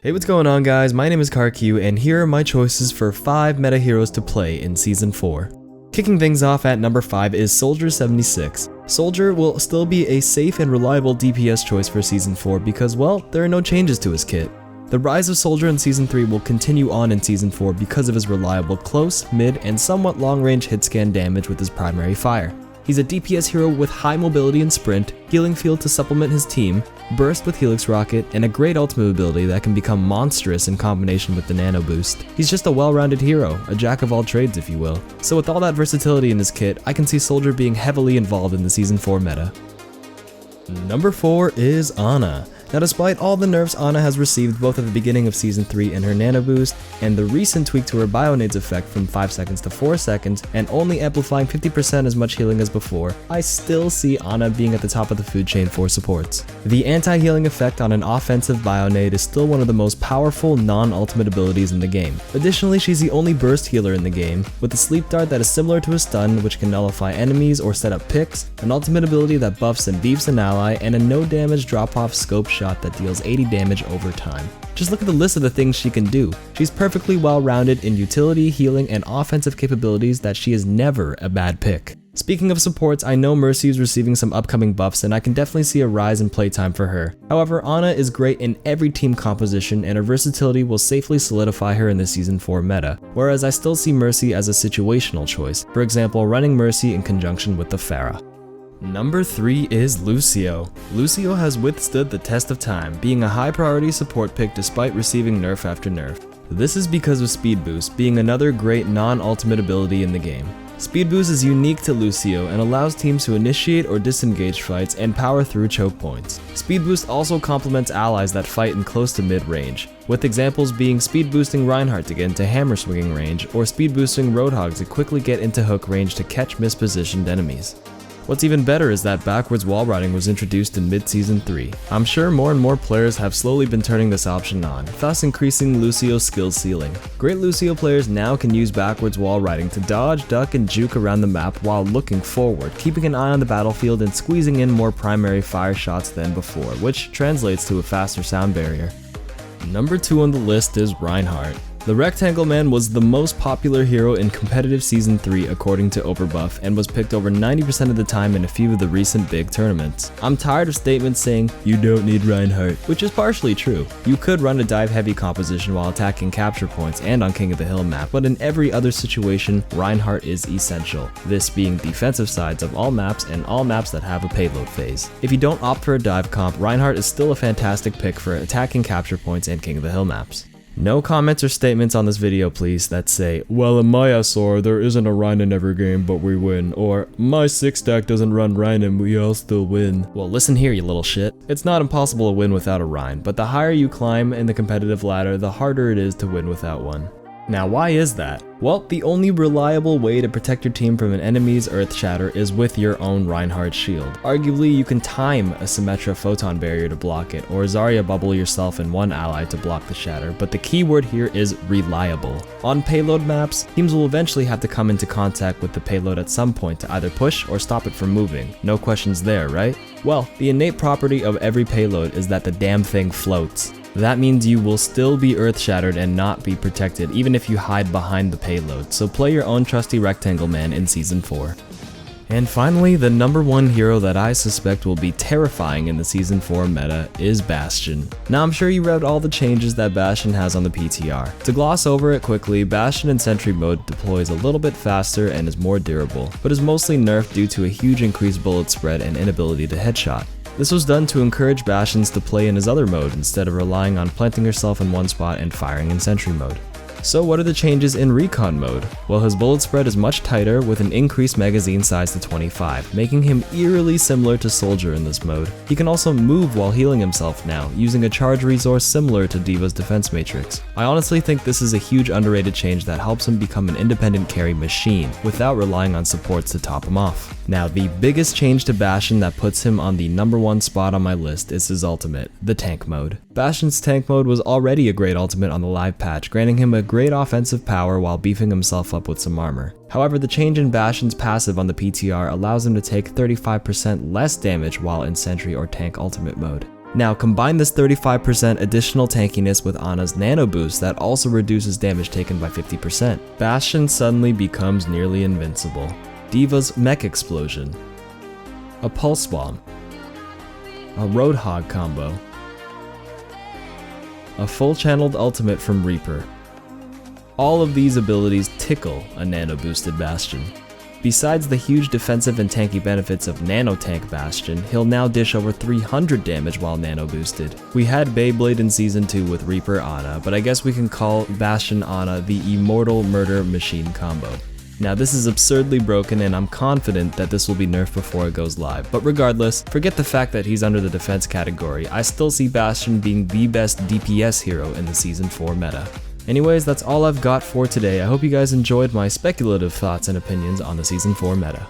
Hey, what's going on guys? My name is KarQ and here are my choices for 5 meta heroes to play in Season 4. Kicking things off at number 5 is Soldier 76. Soldier will still be a safe and reliable DPS choice for Season 4 because, well, there are no changes to his kit. The rise of Soldier in Season 3 will continue on in Season 4 because of his reliable close, mid, and somewhat long-range hit scan damage with his primary fire. He's a DPS hero with high mobility and sprint, healing field to supplement his team, burst with Helix Rocket, and a great ultimate ability that can become monstrous in combination with the Nano Boost. He's just a well-rounded hero, a jack of all trades if you will. So with all that versatility in his kit, I can see Soldier being heavily involved in the Season 4 meta. Number 4 is Ana. Now despite all the nerfs Ana has received both at the beginning of Season 3 and her Nano Boost, and the recent tweak to her Bionades effect from 5 seconds to 4 seconds, and only amplifying 50% as much healing as before, I still see Ana being at the top of the food chain for supports. The anti-healing effect on an offensive Bionade is still one of the most powerful non-ultimate abilities in the game. Additionally, she's the only burst healer in the game, with a sleep dart that is similar to a stun which can nullify enemies or set up picks, an ultimate ability that buffs and beefs an ally, and a no damage drop-off scope shot that deals 80 damage over time. Just look at the list of the things she can do. She's perfectly well-rounded in utility, healing, and offensive capabilities that she is never a bad pick. Speaking of supports, I know Mercy is receiving some upcoming buffs and I can definitely see a rise in playtime for her. However, Ana is great in every team composition and her versatility will safely solidify her in the Season 4 meta, whereas I still see Mercy as a situational choice, for example running Mercy in conjunction with the Pharah. Number 3 is Lucio. Lucio has withstood the test of time, being a high priority support pick despite receiving nerf after nerf. This is because of Speed Boost, being another great non-ultimate ability in the game. Speed Boost is unique to Lucio and allows teams to initiate or disengage fights and power through choke points. Speed Boost also complements allies that fight in close to mid range, with examples being speed boosting Reinhardt to get into hammer swinging range, or speed boosting Roadhog to quickly get into hook range to catch mispositioned enemies. What's even better is that backwards wall riding was introduced in mid-Season 3. I'm sure more and more players have slowly been turning this option on, thus increasing Lucio's skill ceiling. Great Lucio players now can use backwards wall riding to dodge, duck, and juke around the map while looking forward, keeping an eye on the battlefield and squeezing in more primary fire shots than before, which translates to a faster sound barrier. Number 2 on the list is Reinhardt. The Rectangle Man was the most popular hero in competitive Season 3 according to Overbuff and was picked over 90% of the time in a few of the recent big tournaments. I'm tired of statements saying, "You don't need Reinhardt," which is partially true. You could run a dive heavy composition while attacking capture points and on King of the Hill map, but in every other situation, Reinhardt is essential, this being defensive sides of all maps and all maps that have a payload phase. If you don't opt for a dive comp, Reinhardt is still a fantastic pick for attacking capture points and King of the Hill maps. No comments or statements on this video please that say, "Well in my SR there isn't a Rein in every game but we win," or "My 6-stack doesn't run Rein and we all still win." Well listen here you little shit. It's not impossible to win without a Rein, but the higher you climb in the competitive ladder, the harder it is to win without one. Now why is that? Well, the only reliable way to protect your team from an enemy's Earth Shatter is with your own Reinhardt shield. Arguably, you can time a Symmetra Photon Barrier to block it, or Zarya Bubble yourself and one ally to block the shatter, but the key word here is reliable. On payload maps, teams will eventually have to come into contact with the payload at some point to either push or stop it from moving. No questions there, right? Well, the innate property of every payload is that the damn thing floats. That means you will still be earth shattered and not be protected even if you hide behind the payload, so play your own trusty Rectangle Man in Season 4. And finally, the number 1 hero that I suspect will be terrifying in the Season 4 meta is Bastion. Now I'm sure you read all the changes that Bastion has on the PTR. To gloss over it quickly, Bastion in Sentry mode deploys a little bit faster and is more durable, but is mostly nerfed due to a huge increased bullet spread and inability to headshot. This was done to encourage Bastions to play in his other mode instead of relying on planting herself in one spot and firing in Sentry mode. So what are the changes in Recon mode? Well, his bullet spread is much tighter with an increased magazine size to 25, making him eerily similar to Soldier in this mode. He can also move while healing himself now, using a charge resource similar to D.Va's defense matrix. I honestly think this is a huge underrated change that helps him become an independent carry machine, without relying on supports to top him off. Now, the biggest change to Bastion that puts him on the number 1 spot on my list is his ultimate, the tank mode. Bastion's tank mode was already a great ultimate on the live patch, granting him a great offensive power while beefing himself up with some armor. However, the change in Bastion's passive on the PTR allows him to take 35% less damage while in Sentry or Tank Ultimate mode. Now combine this 35% additional tankiness with Ana's nano boost that also reduces damage taken by 50%. Bastion suddenly becomes nearly invincible. D.Va's mech explosion. A pulse bomb. A roadhog combo. A full channeled ultimate from Reaper. All of these abilities tickle a nano boosted Bastion. Besides the huge defensive and tanky benefits of Nano Tank Bastion, he'll now dish over 300 damage while nano boosted. We had Beyblade in Season 2 with Reaper Ana, but I guess we can call Bastion Ana the Immortal Murder Machine combo. Now this is absurdly broken and I'm confident that this will be nerfed before it goes live, but regardless, forget the fact that he's under the defense category, I still see Bastion being the best DPS hero in the Season 4 meta. Anyways, that's all I've got for today. I hope you guys enjoyed my speculative thoughts and opinions on the Season 4 meta.